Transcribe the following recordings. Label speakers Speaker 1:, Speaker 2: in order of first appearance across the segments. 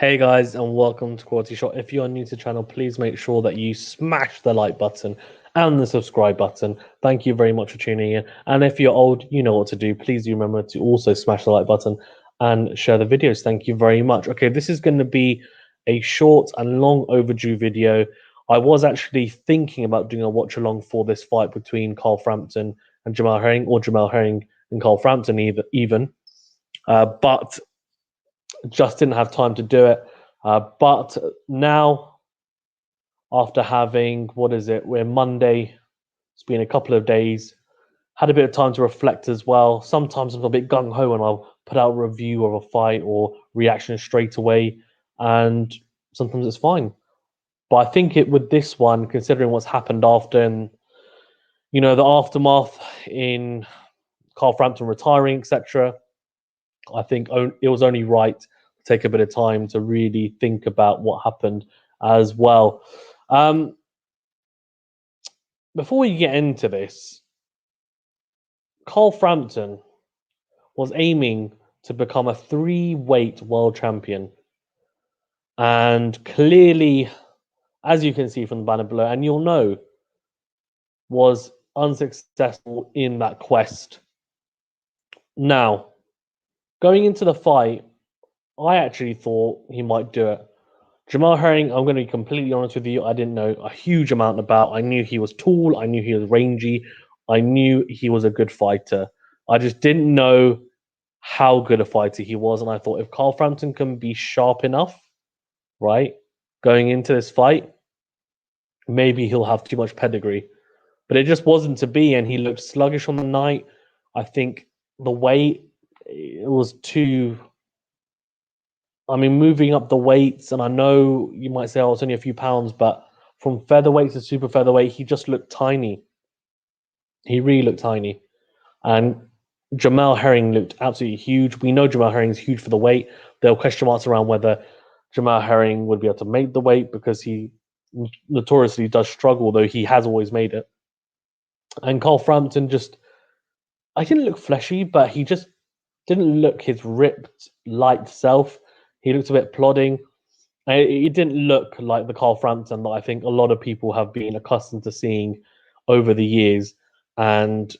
Speaker 1: Hey guys, and welcome to Quality Shot. If you are new to the channel, please make sure that you smash the like button and the subscribe button. Thank you very much for tuning in. And if you're old, you know what to do. Please do remember to also smash the like button and share the videos. Thank you very much. Okay, this is going to be a short and long overdue video. I was actually thinking about doing a watch along for this fight between Carl Frampton and Jamel Herring, or Jamel Herring and Carl Frampton even. But just didn't have time to do it. But now, after having, what is it? We're Monday. It's been a couple of days. Had a bit of time to reflect as well. Sometimes I'm a bit gung ho and I'll put out a review of a fight or reaction straight away, and sometimes it's fine. But I think it with this one, considering what's happened after, and the aftermath in Carl Frampton retiring, etc. I think it was only right to take a bit of time to really think about what happened as well. Before we get into this, Carl Frampton was aiming to become a three-weight world champion. And clearly, as you can see from the banner below, and you'll know, was unsuccessful in that quest. Now, going into the fight, I actually thought he might do it. Jamel Herring, I'm going to be completely honest with you, I didn't know a huge amount about. I knew he was tall, I knew he was rangy, I knew he was a good fighter. I just didn't know how good a fighter he was, and I thought if Carl Frampton can be sharp enough, right, going into this fight, maybe he'll have too much pedigree. But it just wasn't to be, and he looked sluggish on the night. I think the weight, it was too... I mean, moving up the weights, and I know you might say, oh, it's only a few pounds, but from featherweight to super featherweight, he just looked tiny. He really looked tiny. And Jamel Herring looked absolutely huge. We know Jamel Herring is huge for the weight. There were question marks around whether Jamel Herring would be able to make the weight because he notoriously does struggle, though he has always made it. And Carl Frampton I didn't look fleshy, but he just didn't look his ripped, light self. He looked a bit plodding. It didn't look like the Carl Frampton that I think a lot of people have been accustomed to seeing over the years. And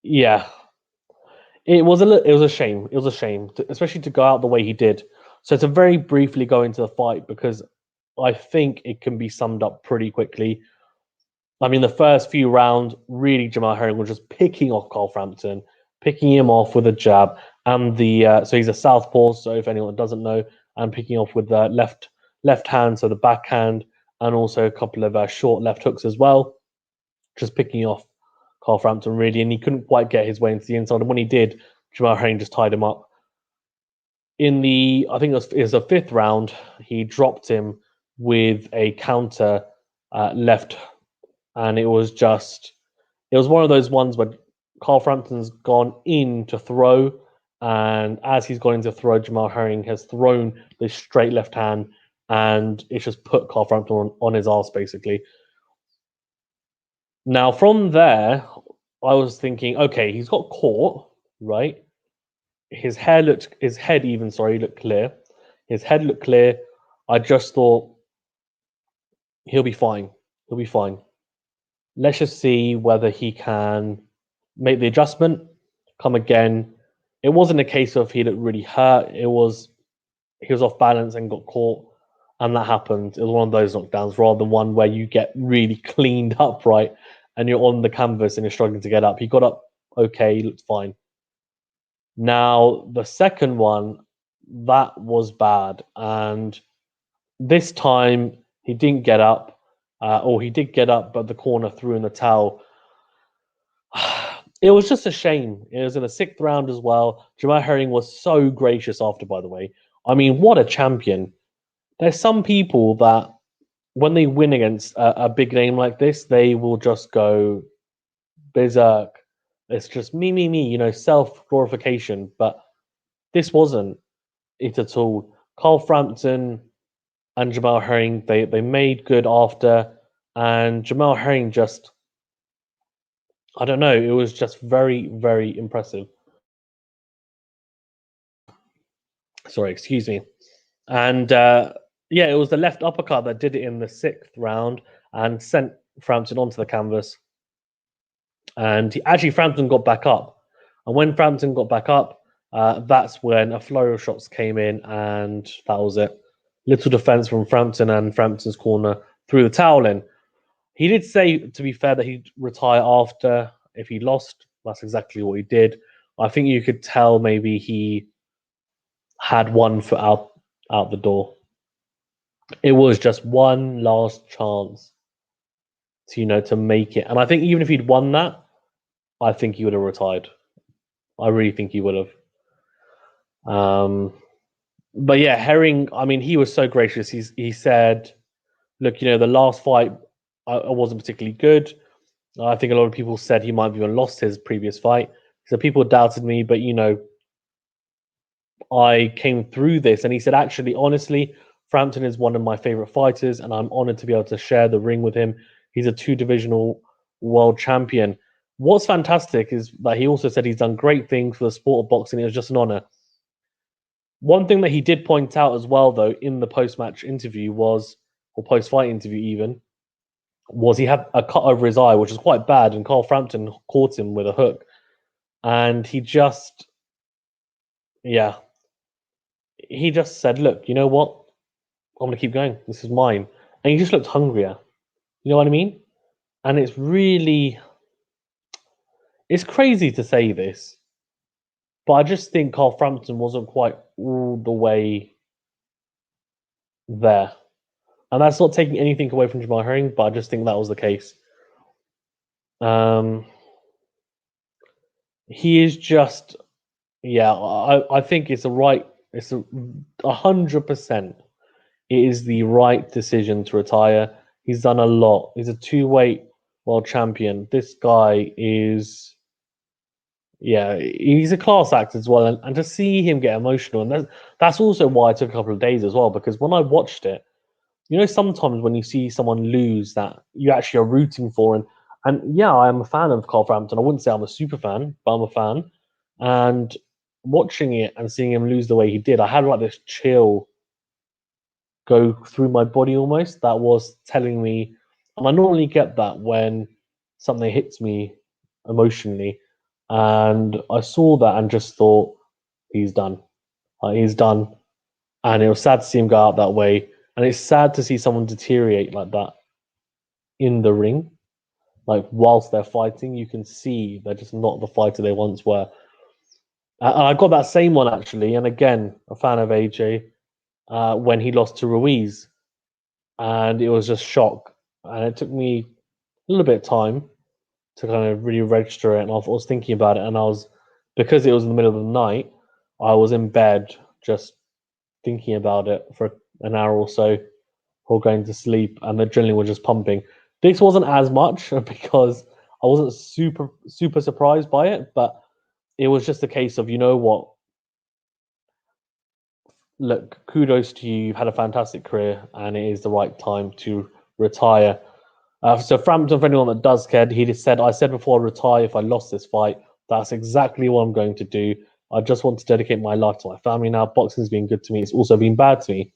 Speaker 1: yeah, it was a shame. It was a shame, especially to go out the way he did. So to very briefly go into the fight, because I think it can be summed up pretty quickly. I mean, the first few rounds, really, Jamel Herring was just picking off Carl Frampton, picking him off with a jab, and so he's a southpaw. So if anyone doesn't know, and picking off with the left hand, so the backhand, and also a couple of short left hooks as well, just picking off Carl Frampton really, and he couldn't quite get his way into the inside. And when he did, Jamel Herring just tied him up. I think it was the fifth round, he dropped him with a counter left, and it was one of those ones where Carl Frampton's gone in to throw, and as he's gone in to throw, Jamel Herring has thrown this straight left hand, and it's just put Carl Frampton on his arse, basically. Now, from there, I was thinking, okay, he's got caught, right? His head looked clear. His head looked clear. I just thought, he'll be fine. He'll be fine. Let's just see whether he can make the adjustment, come again. It wasn't a case of he looked really hurt. He was off balance and got caught, and that happened. It was one of those knockdowns rather than one where you get really cleaned up, right, and you're on the canvas and you're struggling to get up. He got up okay, he looked fine. Now, the second one, that was bad. And this time, he didn't get up, or he did get up, but the corner threw in the towel. It was just a shame. It was in the sixth round as well. Jamel Herring was so gracious after, by the way. I mean, what a champion. There's some people that, when they win against a big name like this, they will just go berserk. It's just me, self-glorification. But this wasn't it at all. Carl Frampton and Jamel Herring, they made good after, and Jamel Herring just, I don't know, it was just very, very impressive. Sorry, excuse me. And yeah, it was the left uppercut that did it in the sixth round and sent Frampton onto the canvas. And actually, Frampton got back up. And when Frampton got back up, that's when a flurry of shots came in, and that was it. Little defense from Frampton, and Frampton's corner threw the towel in. He did say, to be fair, that he'd retire after if he lost. That's exactly what he did. I think you could tell maybe he had one foot out the door. It was just one last chance to make it. And I think even if he'd won that, I think he would have retired. I really think he would have. But yeah, Herring. I mean, he was so gracious. He said, "Look, the last fight I wasn't particularly good. I think a lot of people said he might have even lost his previous fight. So people doubted me, but I came through this." And he said, "Actually, honestly, Frampton is one of my favorite fighters, and I'm honored to be able to share the ring with him. He's a two-divisional world champion." What's fantastic is that he also said he's done great things for the sport of boxing. It was just an honor. One thing that he did point out as well, though, in the post-match interview or post-fight interview even, was he had a cut over his eye, which was quite bad, and Carl Frampton caught him with a hook. And he just said, "Look, you know what? I'm going to keep going. This is mine." And he just looked hungrier. You know what I mean? And it's crazy to say this, but I just think Carl Frampton wasn't quite all the way there. And that's not taking anything away from Jamel Herring, but I just think that was the case. He is just, I think it's 100%. It is the right decision to retire. He's done a lot. He's a two-weight world champion. This guy is, he's a class act as well. And to see him get emotional, and that's also why it took a couple of days as well, because when I watched it, sometimes when you see someone lose that you actually are rooting for, and yeah, I'm a fan of Carl Frampton. I wouldn't say I'm a super fan, but I'm a fan. And watching it and seeing him lose the way he did, I had like this chill go through my body almost that was telling me, and I normally get that when something hits me emotionally, and I saw that and just thought, he's done. He's done. And it was sad to see him go out that way. And it's sad to see someone deteriorate like that in the ring. Like, whilst they're fighting, you can see they're just not the fighter they once were. I got that same one actually, and again, a fan of AJ, when he lost to Ruiz, and it was just shock. And it took me a little bit of time to kind of really register it. And I was thinking about it, and because it was in the middle of the night, I was in bed just thinking about it for an hour or so or going to sleep, and the adrenaline was just pumping. This wasn't as much because I wasn't super surprised by it, but it was just a case of, you know what, look, kudos to you. You've had a fantastic career, and it is the right time to retire. So Frampton, for anyone that does care, he just said, "I said before I retire, if I lost this fight, that's exactly what I'm going to do. I just want to dedicate my life to my family now. Boxing's been good to me. It's also been bad to me."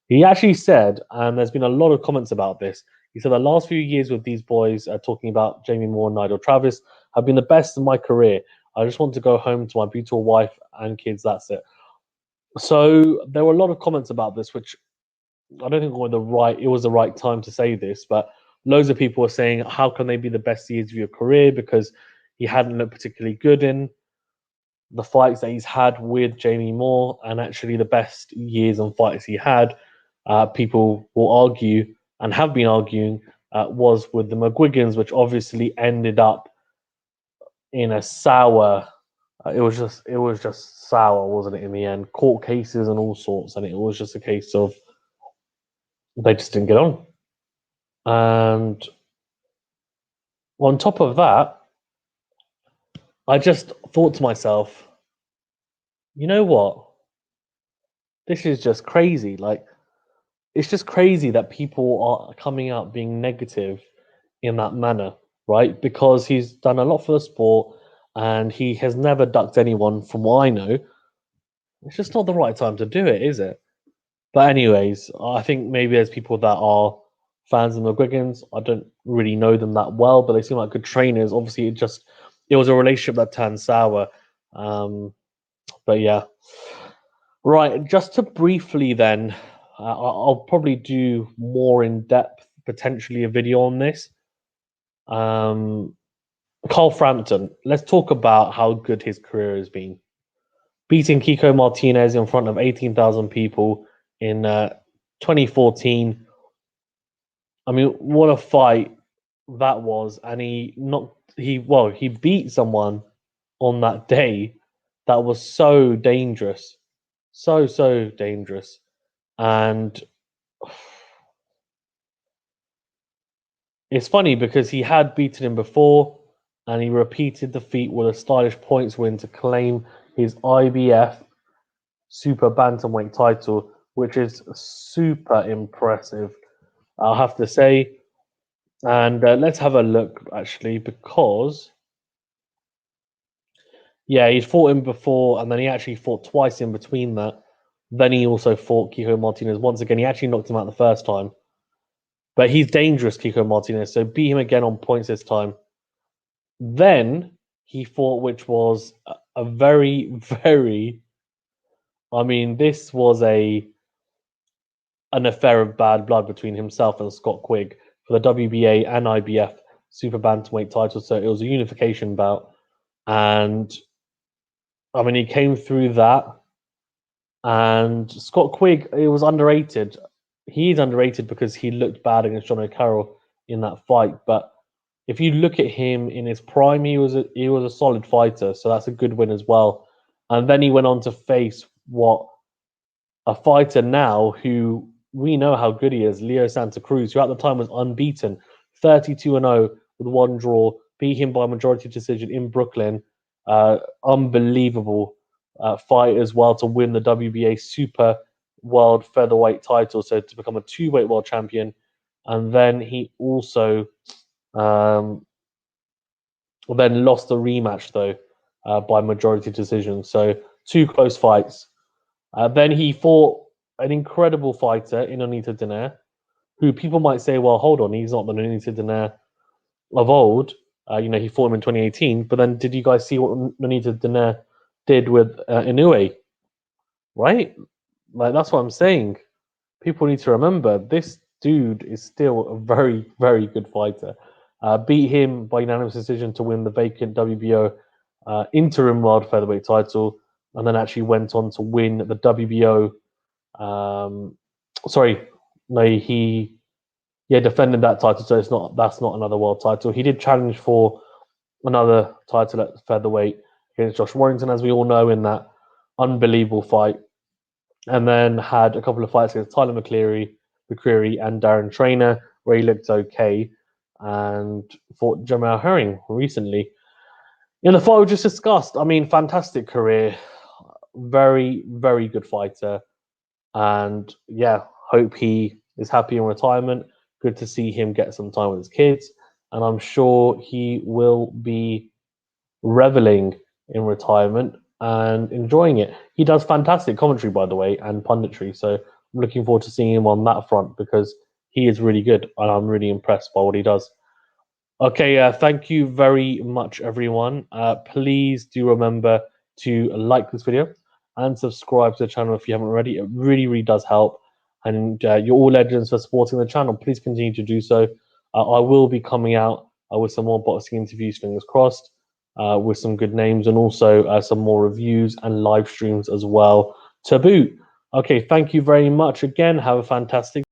Speaker 1: He actually said, and there's been a lot of comments about this, he said, "The last few years with these boys, talking about Jamie Moore and Nigel Travis, have been the best in my career. I just want to go home to my beautiful wife and kids. That's it." So there were a lot of comments about this, which I don't think it was the right time to say this, but loads of people were saying, how can they be the best years of your career? Because he hadn't looked particularly good in the fights that he's had with Jamie Moore, and actually the best years and fights he had, people will argue and have been arguing, was with the McGuigans, which obviously ended up in a sour. It was just sour, wasn't it? In the end, court cases and all sorts, and it was just a case of they just didn't get on. And on top of that, I just thought to myself, you know what? This is just crazy. Like, it's just crazy that people are coming out being negative in that manner, right? Because he's done a lot for the sport and he has never ducked anyone from what I know. It's just not the right time to do it, is it? But anyways, I think maybe there's people that are fans of McGuigan's. I don't really know them that well, but they seem like good trainers. Obviously, it was a relationship that turned sour. But yeah, right. Just to briefly then, I'll probably do more in depth, potentially a video on this. Carl Frampton. Let's talk about how good his career has been. Beating Kiko Martinez in front of 18,000 people in 2014. I mean, what a fight that was, and he beat someone on that day that was so dangerous, so dangerous, and it's funny because he had beaten him before, and he repeated the feat with a stylish points win to claim his IBF Super Bantamweight title, which is super impressive, I'll have to say. And let's have a look actually, because yeah, he'd fought him before, and then he actually fought twice in between that. Then he also fought Kiko Martinez once again. He actually knocked him out the first time, but he's dangerous, Kiko Martinez. So beat him again on points this time. Then he fought, which was a very, very. I mean, this was an affair of bad blood between himself and Scott Quigg for the WBA and IBF Super Bantamweight titles. So it was a unification bout, and I mean, he came through that. And Scott Quigg, it was underrated. He's underrated because he looked bad against John O'Carroll in that fight. But if you look at him in his prime, he was a solid fighter. So that's a good win as well. And then he went on to face a fighter now who we know how good he is, Leo Santa Cruz, who at the time was unbeaten, 32-0 with one draw, beat him by majority decision in Brooklyn. Unbelievable fight as well to win the WBA Super World Featherweight title, so to become a two-weight world champion. And then he also then lost the rematch though by majority decision. So two close fights. Then he fought an incredible fighter in Anita Dinair, who people might say, well, hold on, he's not the Anita Dinair of old. He fought him in 2018, but then did you guys see what Anita Dinair did with Inoue? Right? Like, that's what I'm saying. People need to remember this dude is still a very, very good fighter. Beat him by unanimous decision to win the vacant WBO interim world featherweight title, and then actually went on to win the WBO. Sorry, no, he defended that title, so that's not another world title. He did challenge for another title at featherweight against Josh Warrington, as we all know, in that unbelievable fight, and then had a couple of fights against Tyler McCreary and Darren Trainer, where he looked okay, and fought Jamel Herring recently. In the fight we just discussed, I mean, fantastic career, very, very good fighter, and yeah, hope he is happy in retirement. Good to see him get some time with his kids, and I'm sure he will be reveling in retirement and enjoying it. He does fantastic commentary, by the way, and punditry, so I'm looking forward to seeing him on that front because he is really good, and I'm really impressed by what he does. Okay, thank you very much, everyone. Please do remember to like this video and subscribe to the channel if you haven't already. It really, really does help. And you're all legends for supporting the channel. Please continue to do so. I will be coming out with some more boxing interviews, fingers crossed, with some good names, and also some more reviews and live streams as well to boot. Okay, thank you very much again. Have a fantastic